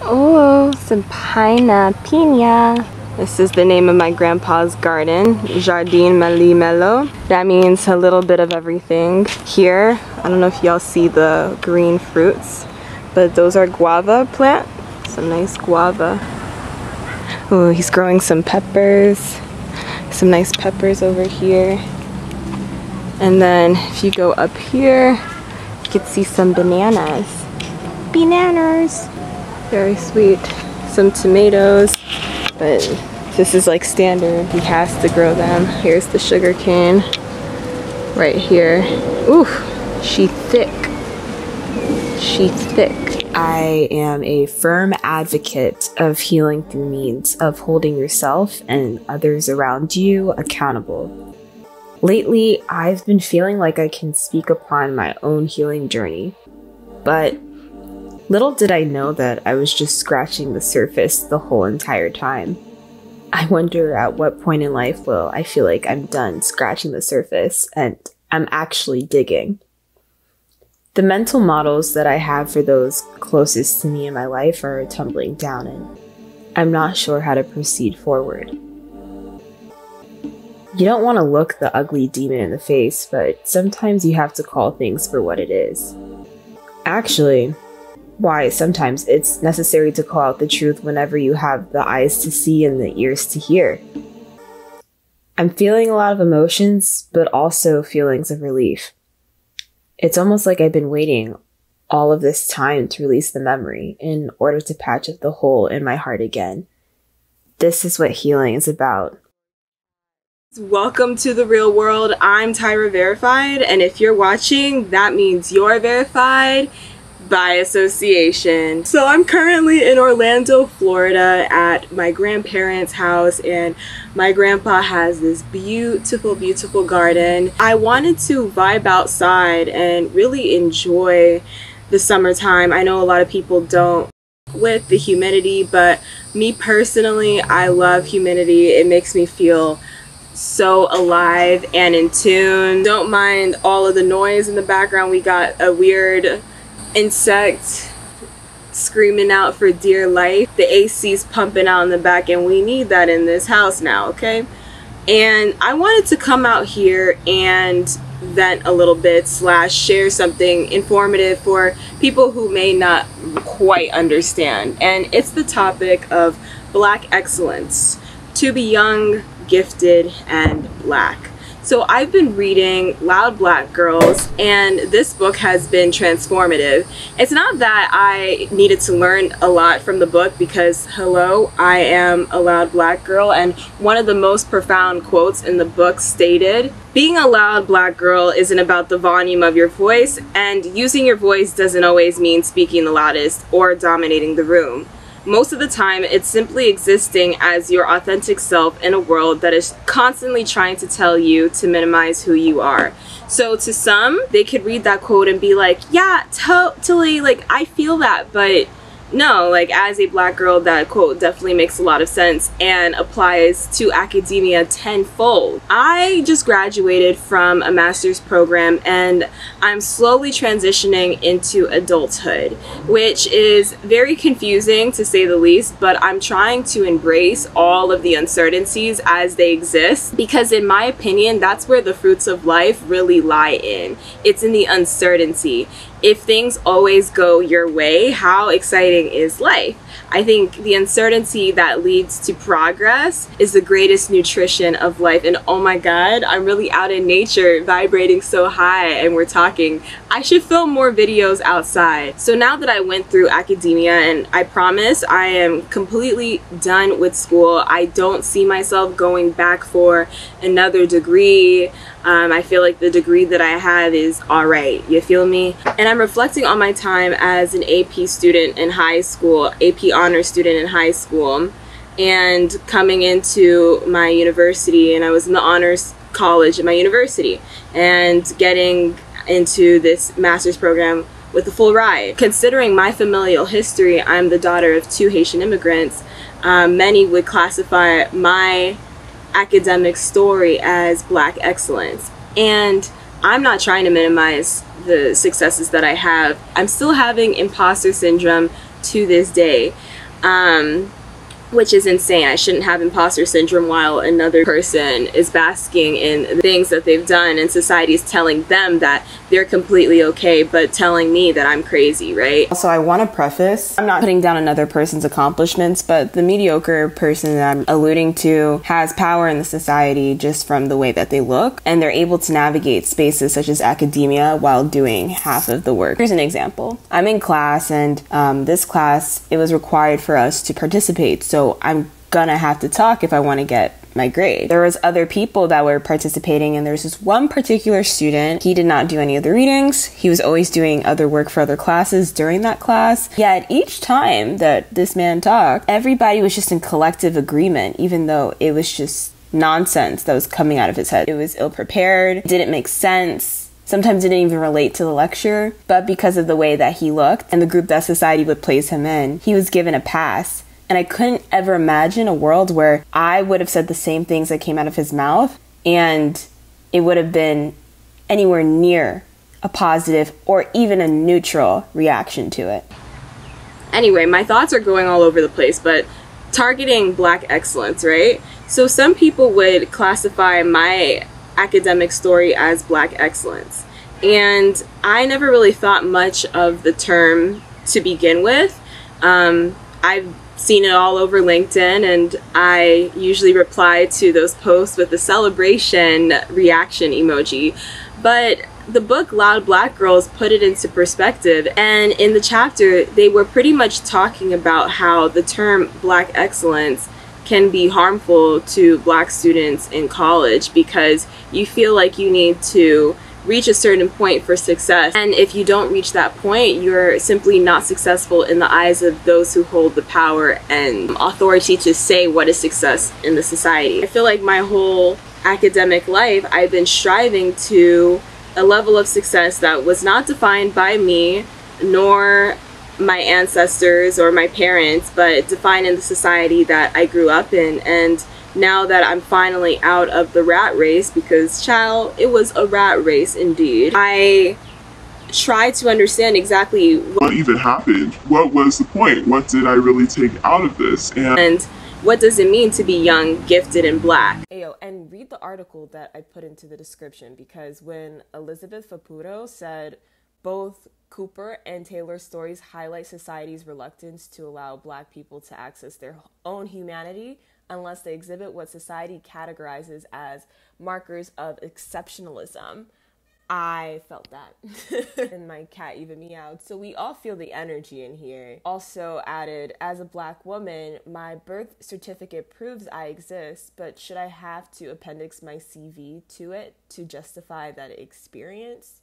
Oh, some pina. This is the name of my grandpa's garden, Jardin Melimelo. That means a little bit of everything. Here, I don't know if y'all see the green fruits, but those are guava plant. Some nice guava. Oh, he's growing some peppers. Some nice peppers over here. And then if you go up here, you can see some bananas. Bananas! Very sweet. Some tomatoes, but this is like standard. He has to grow them. Here's the sugar cane right here. Ooh, she thick. She thick. I am a firm advocate of healing through means of holding yourself and others around you accountable. Lately, I've been feeling like I can speak upon my own healing journey, but little did I know that I was just scratching the surface the whole entire time. I wonder at what point in life will I feel like I'm done scratching the surface and I'm actually digging. The mental models that I have for those closest to me in my life are tumbling down and I'm not sure how to proceed forward. You don't want to look the ugly demon in the face, but sometimes you have to call things for what it is. Actually, why sometimes it's necessary to call out the truth whenever you have the eyes to see and the ears to hear. I'm feeling a lot of emotions, but also feelings of relief. It's almost like I've been waiting all of this time to release the memory in order to patch up the hole in my heart again. This is what healing is about. Welcome to the real world. I'm tyraverified, and if you're watching, that means you're verified by association. So I'm currently in Orlando, Florida at my grandparents' house, and my grandpa has this beautiful garden. I wanted to vibe outside and really enjoy the summertime. I know a lot of people don't with the humidity, but me personally, I love humidity. It makes me feel so alive and in tune. Don't mind all of the noise in the background. We got a weird insect screaming out for dear life. The AC's pumping out in the back, and we need that in this house now, okay? And I wanted to come out here and vent a little bit / share something informative for people who may not quite understand. And it's the topic of Black excellence. To be young, gifted, and Black. So I've been reading Loud Black Girls, and this book has been transformative. It's not that I needed to learn a lot from the book, because hello, I am a loud Black girl, and one of the most profound quotes in the book stated, "Being a loud Black girl isn't about the volume of your voice, and using your voice doesn't always mean speaking the loudest or dominating the room. Most of the time, it's simply existing as your authentic self in a world that is constantly trying to tell you to minimize who you are." So to some, they could read that quote and be like, yeah, totally, like, I feel that, but no, like, as a Black girl, that quote definitely makes a lot of sense and applies to academia tenfold. I just graduated from a master's program, and I'm slowly transitioning into adulthood, which is very confusing to say the least, but I'm trying to embrace all of the uncertainties as they exist, because in my opinion, that's where the fruits of life really lie in. It's in the uncertainty. If things always go your way, how exciting is life? I think the uncertainty that leads to progress is the greatest nutrition of life. And oh my God, I'm really out in nature, vibrating so high, and we're talking. I should film more videos outside. So now that I went through academia, and I promise I am completely done with school, I don't see myself going back for another degree. I feel like the degree that I have is all right, you feel me? And I'm reflecting on my time as an AP student in high school, AP honors student in high school, and coming into my university, and I was in the honors college at my university, and getting into this master's program with a full ride. Considering my familial history, I'm the daughter of 2 Haitian immigrants. Many would classify my academic story as Black excellence, and I'm not trying to minimize the successes that I have. I'm still having imposter syndrome to this day. which is insane. I shouldn't have imposter syndrome while another person is basking in the things that they've done, and society is telling them that they're completely okay, but telling me that I'm crazy, right? Also, I want to preface, I'm not putting down another person's accomplishments, but the mediocre person that I'm alluding to has power in the society just from the way that they look, and they're able to navigate spaces such as academia while doing half of the work. Here's an example. I'm in class, and this class, it was required for us to participate, so I'm gonna have to talk if I want to get my grade. There was other people that were participating, and there's this one particular student. He did not do any of the readings. He was always doing other work for other classes during that class. Yet each time that this man talked, everybody was just in collective agreement, even though it was just nonsense that was coming out of his head. It was ill-prepared, didn't make sense, sometimes didn't even relate to the lecture, but because of the way that he looked and the group that society would place him in, he was given a pass. And I couldn't ever imagine a world where I would have said the same things that came out of his mouth, and it would have been anywhere near a positive or even a neutral reaction to it. Anyway, my thoughts are going all over the place, but targeting Black excellence, right? So some people would classify my academic story as Black excellence. And I never really thought much of the term to begin with. I've seen it all over LinkedIn, and I usually reply to those posts with the celebration reaction emoji. But the book Loud Black Girls put it into perspective, and in the chapter they were pretty much talking about how the term Black excellence can be harmful to Black students in college because you feel like you need to reach a certain point for success, and if you don't reach that point, you're simply not successful in the eyes of those who hold the power and authority to say what is success in the society. I feel like my whole academic life I've been striving to a level of success that was not defined by me nor my ancestors or my parents, but defined in the society that I grew up in. And now that I'm finally out of the rat race, because child, it was a rat race indeed, I try to understand exactly what even happened. What was the point? What did I really take out of this? And what does it mean to be young, gifted, and Black? Ayo, and read the article that I put into the description, because when Elizabeth Fapuro said both Cooper and Taylor's stories highlight society's reluctance to allow Black people to access their own humanity unless they exhibit what society categorizes as markers of exceptionalism. I felt that. And my cat even meowed. So we all feel the energy in here. Also added, as a Black woman, my birth certificate proves I exist, but should I have to appendix my CV to it to justify that experience?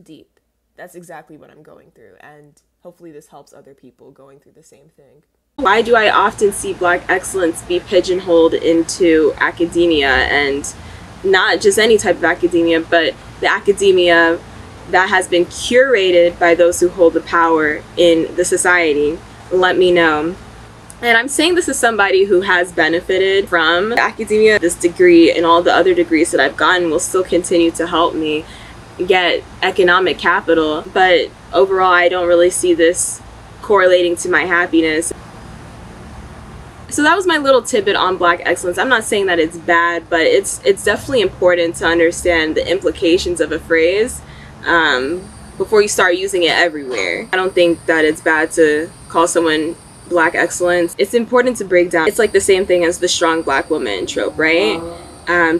Deep. That's exactly what I'm going through, and hopefully this helps other people going through the same thing. Why do I often see Black excellence be pigeonholed into academia, and not just any type of academia, but the academia that has been curated by those who hold the power in the society? Let me know. And I'm saying this as somebody who has benefited from academia. This degree and all the other degrees that I've gotten will still continue to help me get economic capital, but overall I don't really see this correlating to my happiness. So that was my little tidbit on Black excellence. I'm not saying that it's bad, but it's definitely important to understand the implications of a phrase before you start using it everywhere. I don't think that it's bad to call someone Black excellence. It's important to break down. It's like the same thing as the strong Black woman trope, right?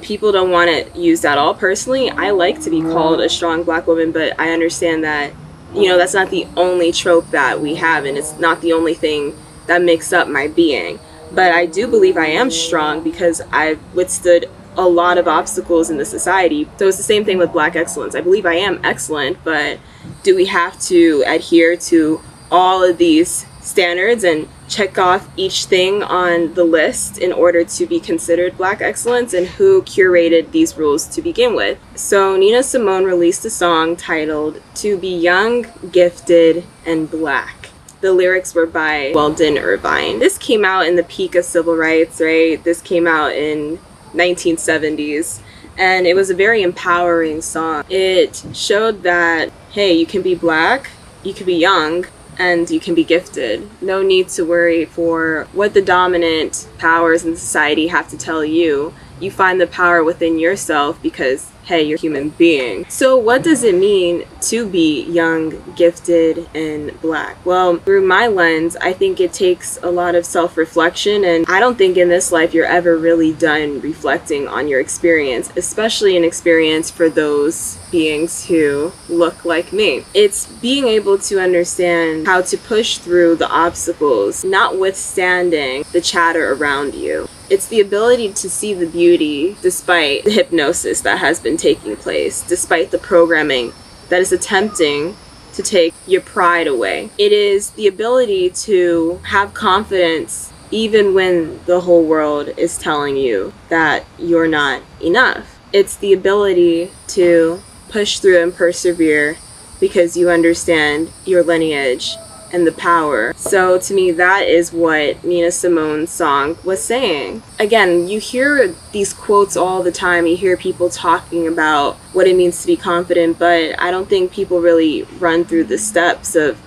People don't want to use that all. Personally, I like to be called a strong Black woman, but I understand that, you know, that's not the only trope that we have, and it's not the only thing that makes up my being. But I do believe I am strong because I've withstood a lot of obstacles in the society. So it's the same thing with Black excellence. I believe I am excellent, but do we have to adhere to all of these standards and check off each thing on the list in order to be considered Black excellence? And who curated these rules to begin with? So Nina Simone released a song titled "To Be Young, Gifted, and Black." The lyrics were by Weldon Irvine. This came out in the peak of civil rights, right? This came out in 1970s, and it was a very empowering song. It showed that, hey, you can be Black, you can be young, and you can be gifted. No need to worry for what the dominant powers in society have to tell you. You find the power within yourself because, hey, you're a human being. So what does it mean to be young, gifted, and Black? Well, through my lens, I think it takes a lot of self-reflection, and I don't think in this life you're ever really done reflecting on your experience, especially an experience for those beings who look like me. It's being able to understand how to push through the obstacles, notwithstanding the chatter around you. It's the ability to see the beauty despite the hypnosis that has been taking place, despite the programming that is attempting to take your pride away. It is the ability to have confidence even when the whole world is telling you that you're not enough. It's the ability to push through and persevere because you understand your lineage and the power. So to me, that is what Nina Simone's song was saying. Again, you hear these quotes all the time. You hear people talking about what it means to be confident, but I don't think people really run through the steps of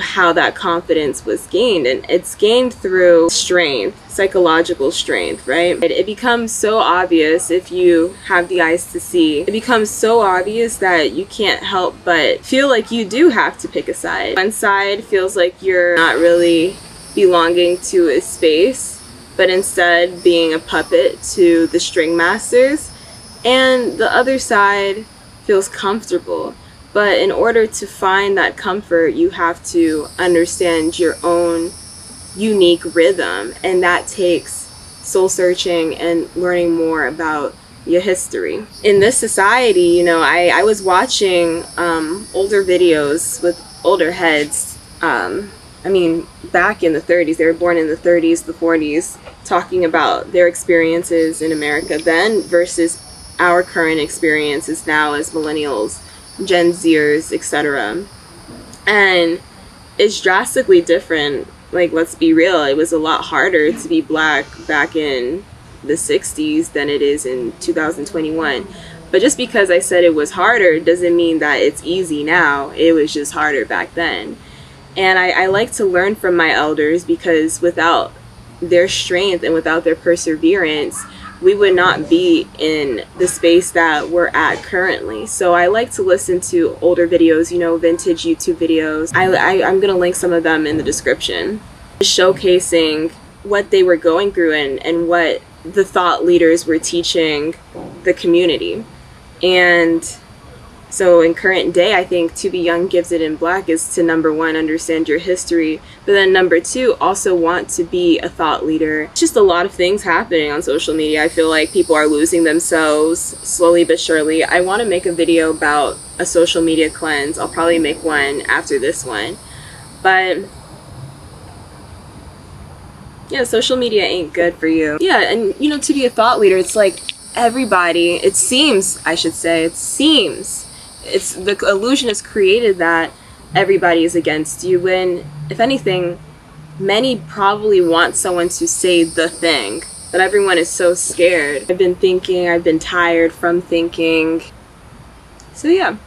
how that confidence was gained. And it's gained through strength, psychological strength, right? It becomes so obvious if you have the eyes to see. It becomes so obvious that you can't help but feel like you do have to pick a side. One side feels like you're not really belonging to a space, but instead being a puppet to the string masters. And the other side feels comfortable. But in order to find that comfort, you have to understand your own unique rhythm, and that takes soul searching and learning more about your history. In this society, you know, I was watching older videos with older heads. I mean, back in the 30s, they were born in the 30s, the 40s, talking about their experiences in America then versus our current experiences now as millennials, Gen Zers, etc. And it's drastically different. Like, let's be real, it was a lot harder to be Black back in the 60s than it is in 2021. But just because I said it was harder doesn't mean that it's easy now. It was just harder back then. And I like to learn from my elders, because without their strength and without their perseverance, we would not be in the space that we're at currently. So I like to listen to older videos, you know, vintage YouTube videos. I'm gonna link some of them in the description, showcasing what they were going through and what the thought leaders were teaching the community. And so in current day, I think to be young, gifted, and Black is to, number one, understand your history, but then number two, also want to be a thought leader. Just a lot of things happening on social media. I feel like people are losing themselves slowly but surely. I want to make a video about a social media cleanse. I'll probably make one after this one. But yeah, social media ain't good for you. Yeah, and you know, to be a thought leader, it's like everybody, it seems, I should say, it seems, it's the illusion is created that everybody is against you, when if anything, many probably want someone to say the thing, but everyone is so scared. I've been thinking, I've been tired from thinking. So yeah.